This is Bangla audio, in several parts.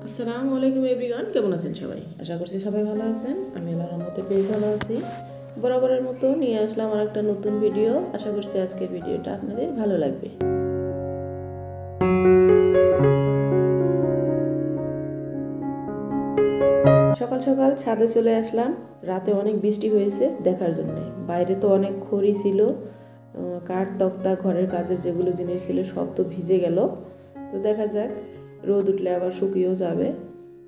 আসসালামু আলাইকুম এভরিওয়ান, কেমন আছেন সবাই? আশা করছি সবাই ভালো আছেন। আমি আল্লাহর রহমতে বেশ ভালো আছি। বরাবরের মতো নিয়ে আসলাম আর একটা নতুন ভিডিও। আশা করছি আজকের ভিডিওটা আপনাদের ভালো লাগবে। সকাল সকাল ছাদে চলে আসলাম। রাতে অনেক বৃষ্টি হয়েছে দেখার জন্য। বাইরে তো অনেক খড়ি ছিল, কাঠ তক্তা ঘরের কাজের যেগুলো জিনিস ছিল সব তো ভিজে গেল। তো দেখা যাক, রোদ উঠলে আবার শুকিয়েও যাবে।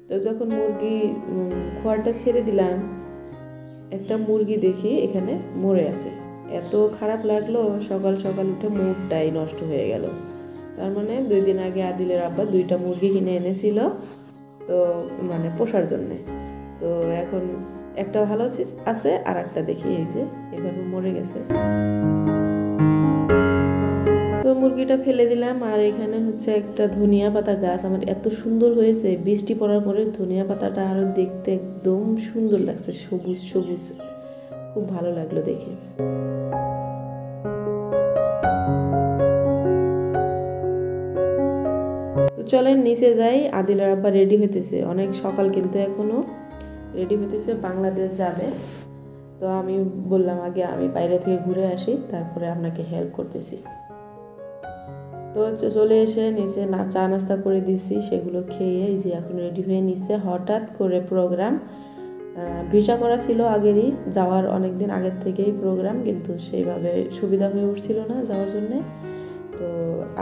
তো যখন মুরগি খোয়ারটা ছেড়ে দিলাম, একটা মুরগি দেখি এখানে মরে আছে। এত খারাপ লাগলো, সকাল সকাল উঠে মুডটাই নষ্ট হয়ে গেল। তার মানে 2 দিন আগে আদিলের আব্বা 2টা মুরগি কিনে এনেছিল, তো মানে পোষার জন্যে। তো এখন একটা ভালো আছে, আর একটা দেখি এই যে এভাবে মরে গেছে। তো মুরগিটা ফেলে দিলাম। আর এখানে হচ্ছে একটা ধনিয়া পাতা গাছ, আমার এত সুন্দর হয়েছে। বৃষ্টি পড়ার পরে ধনিয়া পাতাটা আরো দেখতে একদম সুন্দর লাগছে, সবুজ সবুজ, খুব ভালো লাগলো দেখে। তো চলেন নিচে যাই। আদিলার আব্বা রেডি হইতেছে, অনেক সকাল কিন্তু এখনো রেডি হইতেছে, বাংলাদেশ যাবে। তো আমি বললাম আগে আমি বাইরে থেকে ঘুরে আসি, তারপরে আপনাকে হেল্প করতেছি। তো চলে এসে নিচে চা নাস্তা করে দিছি, সেগুলো খেয়ে এই যে এখন রেডি হয়ে নিচ্ছে। হঠাৎ করে প্রোগ্রাম, ভিসা করা ছিল আগেরই, যাওয়ার অনেক দিন আগের থেকেই প্রোগ্রাম, কিন্তু সেইভাবে সুবিধা হয়ে উঠছিল না যাওয়ার জন্যে। তো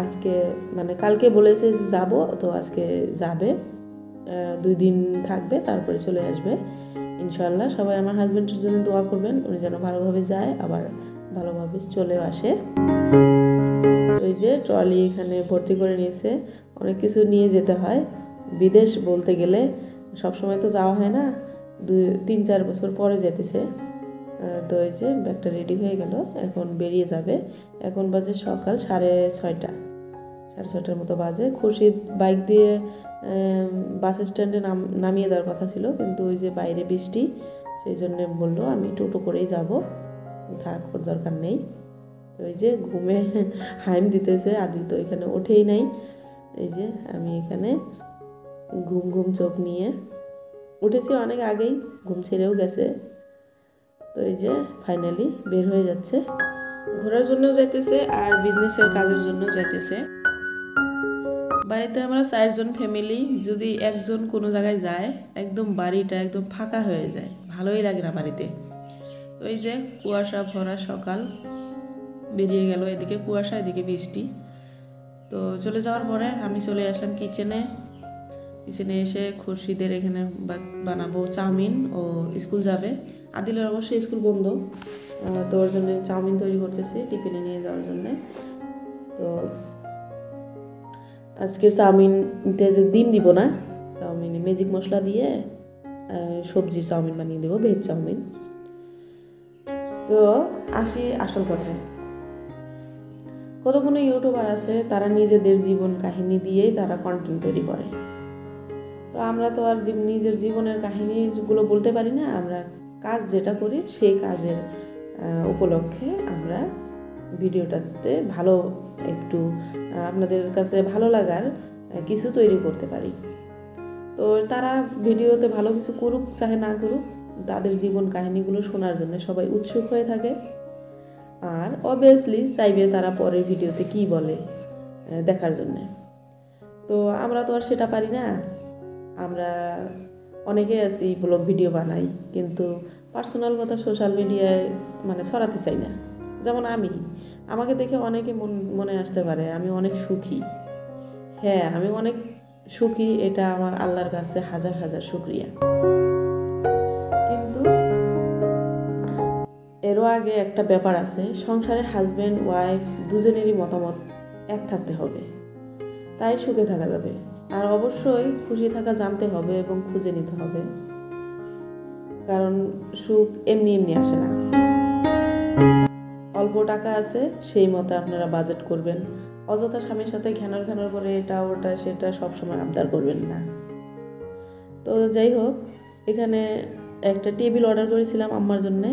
আজকে মানে কালকে বলেছে যাব, তো আজকে যাবে। 2 দিন থাকবে, তারপরে চলে আসবে ইনশাল্লাহ। সবাই আমার হাজব্যান্ডের জন্য দোয়া করবেন, উনি যেন ভালোভাবে যায় আবার ভালোভাবে চলেও আসে। ওই যে ট্রলি এখানে ভর্তি করে নিয়েছে, অনেক কিছু নিয়ে যেতে হয়। বিদেশ বলতে গেলে সবসময় তো যাওয়া হয় না, 3-4 বছর পরে যেতেছে। তো এই যে ব্যাগটা রেডি হয়ে গেল, এখন বেরিয়ে যাবে। এখন বাজে সকাল 6:30 মতো বাজে। খুরশিদ বাইক দিয়ে বাস স্ট্যান্ডে নামিয়ে দেওয়ার কথা ছিল, কিন্তু ওই যে বাইরে বৃষ্টি, সেই জন্যে বললো আমি টোটো করেই যাব, থাক, ওর দরকার নেই। তো এই যে ঘুমে হাইম দিতেছে, আদিল তো এখানে ওঠেই নাই। এই যে আমি এখানে ঘুম ঘুম চোখ নিয়ে উঠেছি অনেক আগেই, ঘুম ছেড়েও গেছে। তো এই যে ফাইনালি বের হয়ে যাচ্ছে, ঘোরার জন্যও যাইতেছে আর বিজনেসের কাজের জন্য যাইতেছে। বাড়িতে আমরা 4 জন ফ্যামিলি, যদি একজন কোনো জায়গায় যায় একদম বাড়িটা একদম ফাঁকা হয়ে যায়, ভালোই লাগে না বাড়িতে। তো এই যে কুয়াশা ভরা সকাল, বেরিয়ে গেল, এদিকে কুয়াশা এদিকে বৃষ্টি। তো চলে যাওয়ার পরে আমি চলে আসলাম কিচেনে এসে খুরশিদের এখানে বানাবো চাউমিন। ও স্কুল যাবে, আদিলের অবশ্যই স্কুল বন্ধ, তো ওর জন্য চাউমিন তৈরি করতেছি টিফিনে নিয়ে যাওয়ার জন্যে। তো আজকের চাউমিনতে ডিম দিব না, চাউমিনে ম্যাজিক মশলা দিয়ে সবজি চাউমিন বানিয়ে দেবো, ভেজ চাউমিন। তো আসি আসল কথায়। কোনো ইউটিউবার আছে, তারা নিজেদের জীবন কাহিনী দিয়েই তারা কন্টেন্ট তৈরি করে। তো আমরা তো আর নিজের জীবনের কাহিনীগুলো বলতে পারি না, আমরা কাজ যেটা করি সেই কাজের উপলক্ষে আমরা ভিডিওটাতে ভালো একটু আপনাদের কাছে ভালো লাগার কিছু তৈরি করতে পারি। তো তারা ভিডিওতে ভালো কিছু করুক চাহে না করুক, তাদের জীবন কাহিনীগুলো শোনার জন্য সবাই উৎসুক হয়ে থাকে। আর অবভিয়াসলি চাইবে তারা পরের ভিডিওতে কি বলে দেখার জন্যে। তো আমরা তো আর সেটা পারি না। আমরা অনেকেই আছি ব্লগ ভিডিও বানাই, কিন্তু পার্সোনাল কথা সোশ্যাল মিডিয়ায় মানে ছড়াতে চাই না। যেমন আমাকে দেখে অনেকে মনে আসতে পারে আমি অনেক সুখী। হ্যাঁ, আমি অনেক সুখী, এটা আমার আল্লাহর কাছে হাজার হাজার শুকরিয়া। কিন্তু এরও আগে একটা ব্যাপার আছে, সংসারে হাজব্যান্ড ওয়াইফ দুজনেরই মতামত এক থাকতে হবে, তাই সুখে থাকা যাবে। আর অবশ্যই খুশি থাকা জানতে হবে এবং খুঁজে নিতে হবে, কারণ সুখ এমনি এমনি আসে না। অল্প টাকা আছে সেই মতো আপনারা বাজেট করবেন, অযথা স্বামীর সাথে ঘ্যানর করে এটা ওটা সেটা সবসময় আবদার করবেন না। তো যাই হোক, এখানে একটা টেবিল অর্ডার করেছিলাম আম্মার জন্যে।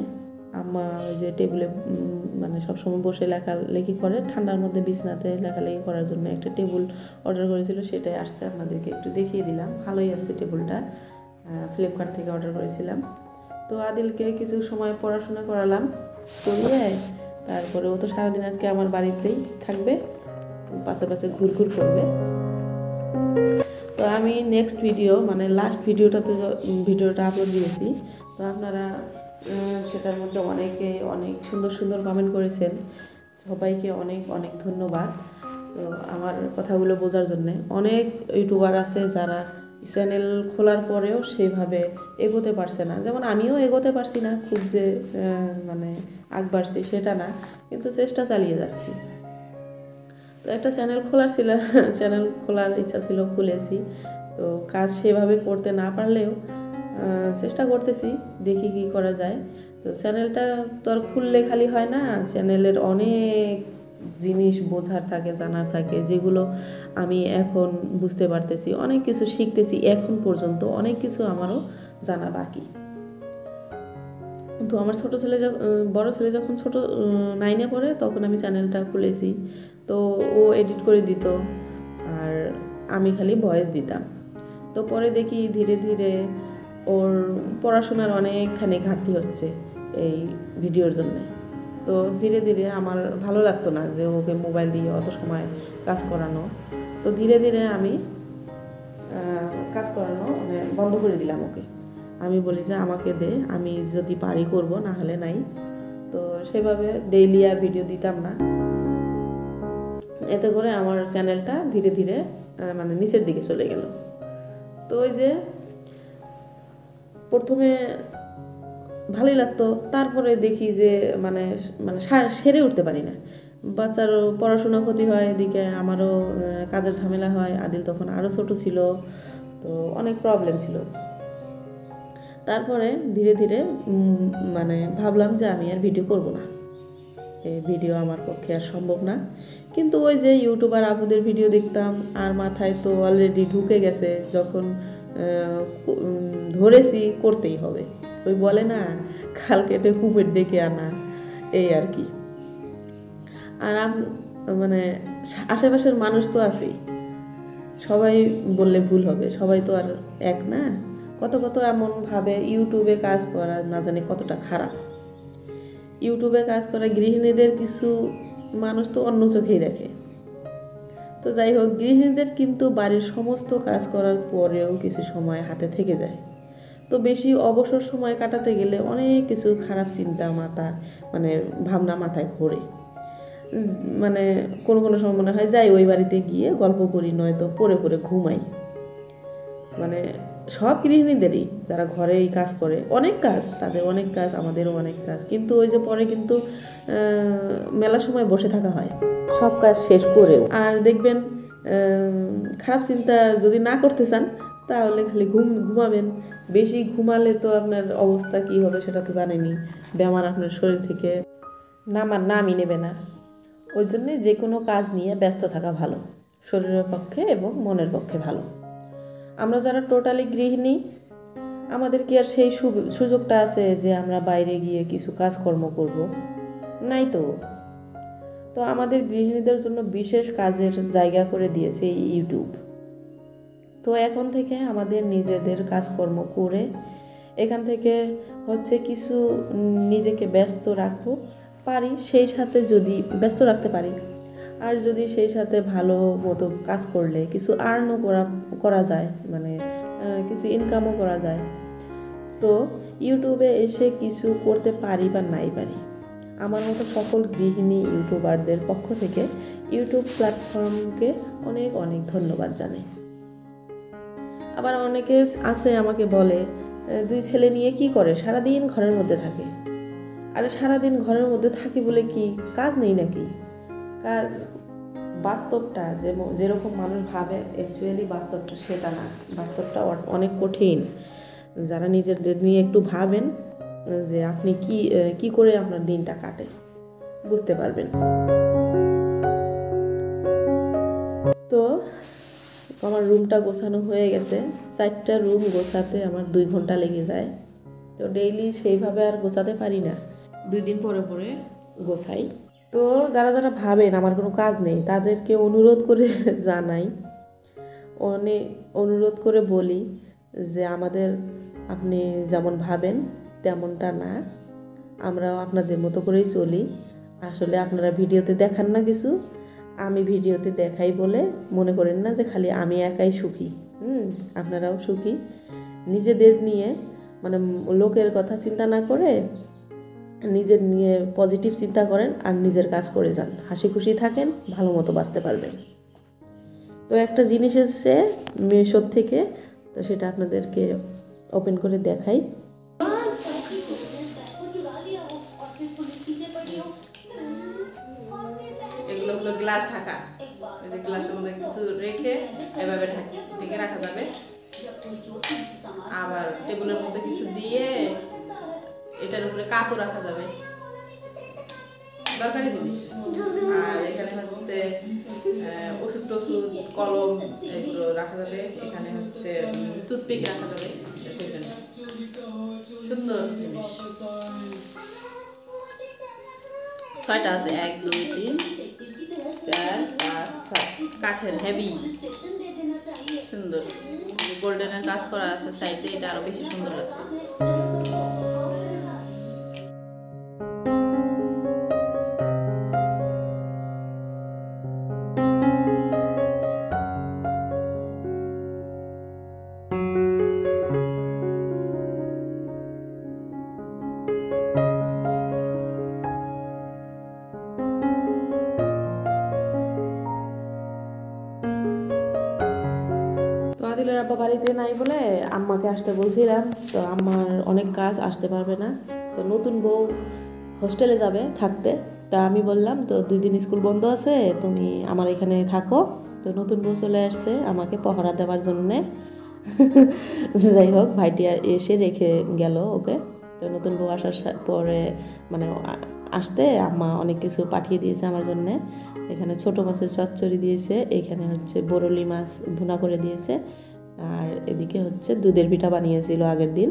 আম্মা ওই যে টেবিলে মানে সবসময় বসে লেখালেখি করে, ঠান্ডার মধ্যে বিছনাতে লেখালেখি করার জন্য একটা টেবিল অর্ডার করেছিল, সেটাই আসছে, আপনাদেরকে একটু দেখিয়ে দিলাম। ভালোই আছে টেবিলটা, ফ্লিপকার্ট থেকে অর্ডার করেছিলাম। তো আদিলকে কিছু সময় পড়াশোনা করালাম, করিয়ে তারপরে ও তো সারাদিন আজকে আমার বাড়িতেই থাকবে, পাশে পাশে ঘুরঘুর করবে। তো আমি নেক্সট ভিডিও মানে লাস্ট ভিডিওটা আপলোড দিয়েছি, তো আপনারা সেটার মধ্যে অনেকে অনেক সুন্দর সুন্দর কমেন্ট করেছেন, সবাইকে অনেক অনেক ধন্যবাদ। তো আমার কথাগুলো বোঝার জন্যে অনেক ইউটিউবার আছে যারা চ্যানেল খোলার পরেও সেইভাবে এগোতে পারছে না, যেমন আমিও এগোতে পারছি না, খুব যে মানে আগ বাড়ছি সেটা না, কিন্তু চেষ্টা চালিয়ে যাচ্ছি। তো একটা চ্যানেল খোলার ইচ্ছা ছিল, খুলেছি। তো কাজ সেভাবে করতে না পারলেও চেষ্টা করতেছি, দেখি কি করা যায়। তো চ্যানেলটা তো আর খুললে খালি হয় না, চ্যানেলের অনেক জিনিস বোঝার থাকে, জানার থাকে, যেগুলো আমি এখন বুঝতে পারতেছি, অনেক কিছু শিখতেছি, এখন পর্যন্ত অনেক কিছু আমারও জানা বাকি। তো আমার বড় ছেলে যখন ছোট 9-এ পড়ে, তখন আমি চ্যানেলটা খুলেছি। তো ও এডিট করে দিত আর আমি খালি ভয়েস দিতাম। তো পরে দেখি ধীরে ধীরে ওর পড়াশোনার অনেকখানি ঘাটতি হচ্ছে এই ভিডিওর জন্যে। তো ধীরে ধীরে আমার ভালো লাগতো না যে ওকে মোবাইল দিয়ে অত সময় কাজ করানো। তো ধীরে ধীরে আমি কাজ করানো মানে বন্ধ করে দিলাম ওকে। আমি বলি যে আমাকে দে, আমি যদি পারি করব, না হলে নাই। তো সেভাবে ডেইলি আর ভিডিও দিতাম না। এতে করে আমার চ্যানেলটা ধীরে ধীরে মানে নিচের দিকে চলে গেল। তো ওই যে প্রথমে ভালোই লাগতো, তারপরে দেখি যে মানে সেরে উঠতে পারি না, বাচ্চারও পড়াশোনা ক্ষতি হয়, এদিকে আমারও কাজের ঝামেলা হয়। আদিল তখন আরও ছোট ছিল, তো অনেক প্রবলেম ছিল। তারপরে ধীরে ধীরে মানে ভাবলাম যে আমি আর ভিডিও করব না, এই ভিডিও আমার পক্ষে আর সম্ভব না। কিন্তু ওই যে ইউটিউবার আপুদের ভিডিও দেখতাম, আর মাথায় তো অলরেডি ঢুকে গেছে, যখন ধরেছি করতেই হবে। ওই বলে না, খাল কেটে কুমির ডেকে আনা, এই আর কি। আর মানে আশেপাশের মানুষ তো আছেই, সবাই বললে ভুল হবে, সবাই তো আর এক না। কত কত এমনভাবে ইউটিউবে কাজ করা না জানি কতটা খারাপ। ইউটিউবে কাজ করা গৃহিণীদের কিছু মানুষ তো অন্য চোখেই দেখে। তো যাই হোক, গৃহিণীদের কিন্তু বাড়ির সমস্ত কাজ করার পরেও কিছু সময় হাতে থেকে যায়। তো বেশি অবসর সময় কাটাতে গেলে অনেক কিছু খারাপ চিন্তা ভাবনা মাথায় ঘোরে। মানে কোনো সময় মনে হয় যাই ওই বাড়িতে গিয়ে গল্প করি, নয়তো পড়ে পড়ে ঘুমাই। মানে সব গৃহিণীদেরই, যারা ঘরে এই কাজ করে, অনেক কাজ, তাদের অনেক কাজ, আমাদেরও অনেক কাজ, কিন্তু ওই যে পরে কিন্তু মেলা সময় বসে থাকা হয় সব কাজ শেষ করেও। আর দেখবেন খারাপ চিন্তা যদি না করতে চান, তাহলে খালি ঘুমাবেন। বেশি ঘুমালে তো আপনার অবস্থা কী হবে সেটা তো জানেনই, বেমার আপনার শরীর থেকে নামই নেবে না। ওই জন্যে যে কোনো কাজ নিয়ে ব্যস্ত থাকা ভালো, শরীরের পক্ষে এবং মনের পক্ষে ভালো। আমরা যারা টোটালি গৃহিণী, আমাদের কি আর সেই সুযোগটা আছে যে আমরা বাইরে গিয়ে কিছু কাজকর্ম করব? নাই তো। তো আমাদের গৃহিণীদের জন্য বিশেষ কাজের জায়গা করে দিয়েছে ইউটিউব। তো এখন থেকে আমাদের নিজেদের কাজকর্ম করে এখান থেকে কিছু নিজেকে ব্যস্ত রাখতে পারি, সেই সাথে যদি ব্যস্ত রাখতে পারি, আর যদি সেই সাথে ভালো মতো কাজ করলে কিছু আর্নও করা যায়, কিছু ইনকামও করা যায়। তো ইউটিউবে এসে কিছু করতে পারি বা নাই পারি, আমার মতো সকল গৃহিণী ইউটিউবারদের পক্ষ থেকে ইউটিউব প্ল্যাটফর্মকে অনেক অনেক ধন্যবাদ জানাই। আবার অনেকে আছে আমাকে বলে, 2 ছেলে নিয়ে কি করে, সারাদিন ঘরের মধ্যে থাকে। আরে সারাদিন ঘরের মধ্যে থাকি বলে কি কাজ নেই নাকি? কাজ, বাস্তবটা যেরকম মানুষ ভাবে, অ্যাকচুয়ালি বাস্তবটা সেটা না। বাস্তবটা অনেক কঠিন। যারা নিজেদের নিয়ে একটু ভাবেন যে আপনি কি করে আপনার দিনটা কাটে, বুঝতে পারবেন। তো আমার রুমটা গোছানো হয়ে গেছে। 4টা রুম গোছাতে আমার 2 ঘন্টা লেগে যায়। তো ডেইলি সেইভাবে আর গোছাতে পারি না, 2 দিন পরে পরে গোছাই। তো যারা যারা ভাবেন আমার কোনো কাজ নেই তাদেরকে অনুরোধ করে জানাই, অনুরোধ করে বলি যে আপনি যেমন ভাবেন তেমনটা না, আমরাও আপনাদের মতো করেই চলি। আসলে আপনারা ভিডিওতে দেখান না কিছু, আমি ভিডিওতে দেখাই বলে মনে করেন না যে খালি আমি একাই সুখী। আপনারাও সুখী। নিজেদের নিয়ে মানে লোকের কথা চিন্তা না করে নিজের নিয়ে পজিটিভ চিন্তা করেন আর নিজের কাজ করে যান, হাসি খুশি থাকেন, ভালো মতো বাঁচতে পারবেন। তো একটা জিনিস এসছে মেশোর থেকে, তো সেটা আপনাদেরকে ওপেন করে দেখাই। এগুলো হলো গ্লাস ঢাকা, এই যে গ্লাসের মধ্যে কিছু রেখে এভাবে ঢেকে রাখা যাবে। আবার টেবিলের মধ্যে কিছু দিয়ে এটার উপরে কাপড় রাখা যাবে, দরকারি জিনিস। আর এখানে হচ্ছে ওষুধ টষুধ, কলম এগুলো রাখা যাবে। এখানে হচ্ছে টুথপিক রাখা যাবে। সুন্দর জিনিস। 6টা আছে, 1 2 3 4 5 6, কাঠের হেভি, সুন্দর। গোল্ডেনের কাজ করা আছে সাইডে, এটা আরো বেশি সুন্দর লাগছে। আদিলের আব্বা বাড়িতে নাই বলে আম্মাকে আসতে বলছিলাম, তো আম্মার অনেক কাজ, আসতে পারবে না। তো নতুন বউ হোস্টেলে যাবে থাকতে, তা আমি বললাম তো 2 দিন স্কুল বন্ধ আছে, তুমি আমার এখানে থাকো। তো নতুন বউ চলে আসছে আমাকে পহরা দেওয়ার জন্যে। যাই হোক, ভাইটি এসে রেখে গেল ওকে। তো নতুন বউ আসার পরে মানে আসতে আম্মা অনেক কিছু পাঠিয়ে দিয়েছে আমার জন্যে। এখানে ছোট মাছের চচ্চড়ি দিয়েছে, এখানে হচ্ছে বরলি মাছ ভুনা করে দিয়েছে, আর এদিকে হচ্ছে দুধের পিঠা বানিয়েছিল আগের দিন।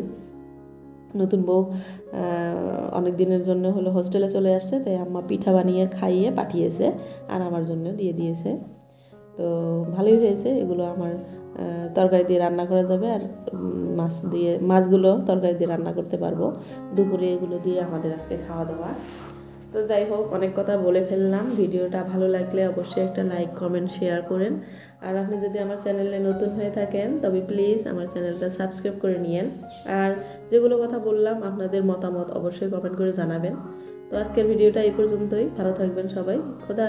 নতুন বউ অনেক দিনের জন্য হলো হোস্টেলে চলে আসছে, তাই আম্মা পিঠা বানিয়ে খাইয়ে পাঠিয়েছে আর আমার জন্য দিয়ে দিয়েছে। তো ভালোই হয়েছে। এগুলো আমার তরকারি দিয়ে রান্না করা যাবে, আর মাছগুলো তরকারি দিয়ে রান্না করতে পারবো। দুপুরে এগুলো দিয়ে আমাদের আজকে খাওয়া দাওয়া। তো যাই হোক, অনেক কথা বলে ফেললাম। ভিডিওটা ভালো লাগলে অবশ্যই একটা লাইক কমেন্ট শেয়ার করেন। আর আপনি যদি আমার চ্যানেলে নতুন হয়ে থাকেন তবে প্লিজ আমার চ্যানেলটা সাবস্ক্রাইব করে নিয়েন। আর যেগুলো কথা বললাম আপনাদের মতামত অবশ্যই কমেন্ট করে জানাবেন। তো আজকের ভিডিওটা এই পর্যন্তই। ভালো থাকবেন সবাই। খোদা।